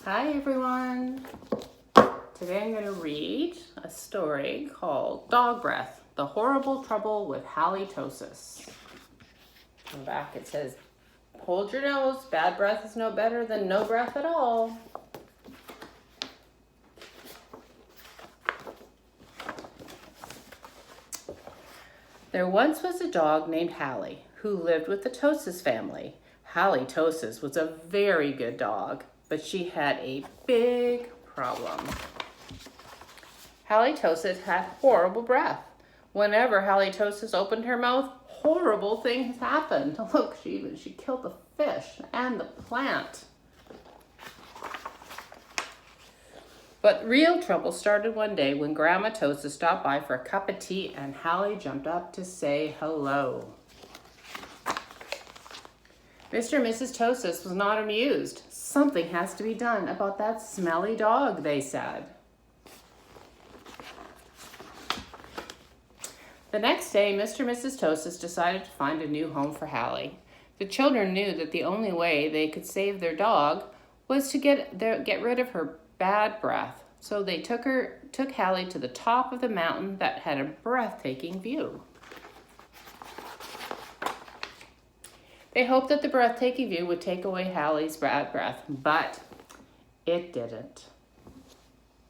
Hi everyone. Today I'm going to read a story called Dog Breath, The Horrible Trouble with Halitosis. On the back it says, hold your nose, bad breath is no better than no breath at all. There once was a dog named Hallie who lived with the Tosis family. Halitosis was a very good dog, but she had a big problem. Halitosis had horrible breath. Whenever Halitosis opened her mouth, horrible things happened. Look, she killed the fish and the plant. But real trouble started one day when Grandma Tosis stopped by for a cup of tea and Hallie jumped up to say hello. Mr. and Mrs. Tosis was not amused. Something has to be done about that smelly dog, they said. The next day, Mr. and Mrs. Tosis decided to find a new home for Hallie. The children knew that the only way they could save their dog was to get rid of her bad breath. So they took Hallie to the top of the mountain that had a breathtaking view. They hoped that the breathtaking view would take away Hallie's bad breath, but it didn't.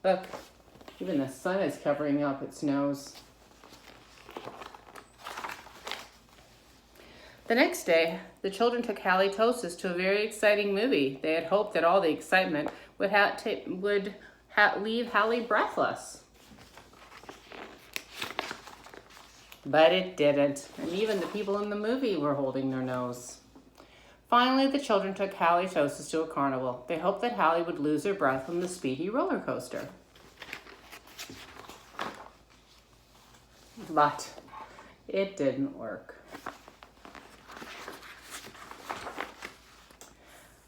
Look, even the sun is covering up its nose. The next day, the children took Halitosis to a very exciting movie. They had hoped that all the excitement would leave Hallie breathless. But it didn't, and even the people in the movie were holding their nose. Finally, the children took Halitosis to a carnival. They hoped that Hallie would lose her breath on the speedy roller coaster. But it didn't work.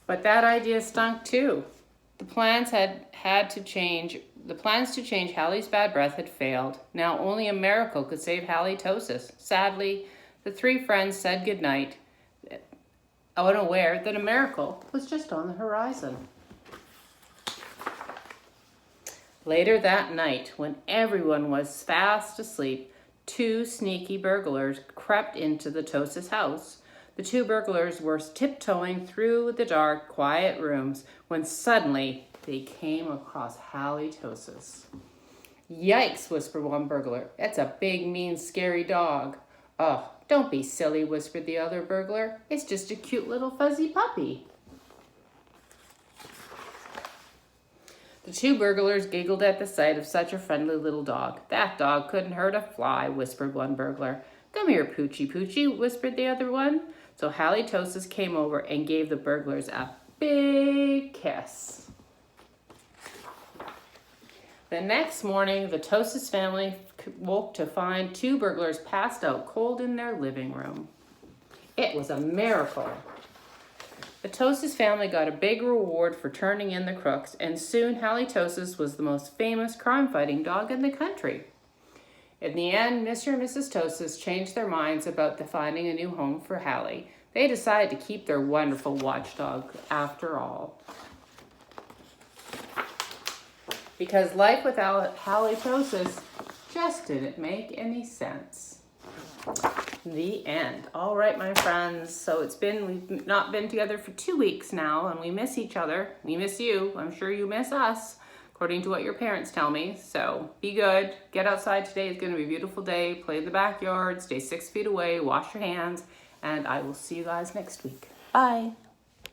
But that idea stunk too. The plans to change Hallie's bad breath had failed. Now only a miracle could save Halitosis. Sadly, the three friends said goodnight, unaware that a miracle was just on the horizon. Later that night, when everyone was fast asleep, two sneaky burglars crept into the Tosis house. The two burglars were tiptoeing through the dark, quiet rooms when suddenly they came across Halitosis. Yikes, whispered one burglar. It's a big, mean, scary dog. Oh, don't be silly, whispered the other burglar. It's just a cute little fuzzy puppy. The two burglars giggled at the sight of such a friendly little dog. That dog couldn't hurt a fly, whispered one burglar. Come here, Poochie Poochie, whispered the other one. So Halitosis came over and gave the burglars a big kiss. The next morning, the Tosis family woke to find two burglars passed out cold in their living room. It was a miracle. The Tosis family got a big reward for turning in the crooks, and soon Halitosis was the most famous crime-fighting dog in the country. In the end, Mr. and Mrs. Tosis changed their minds about finding a new home for Hallie. They decided to keep their wonderful watchdog after all. Because life without Halitosis just didn't make any sense. The end. All right, my friends. So we've not been together for 2 weeks now, and we miss each other. We miss you. I'm sure you miss us, according to what your parents tell me. So be good. Get outside today. It's going to be a beautiful day. Play in the backyard. Stay 6 feet away. Wash your hands. And I will see you guys next week. Bye.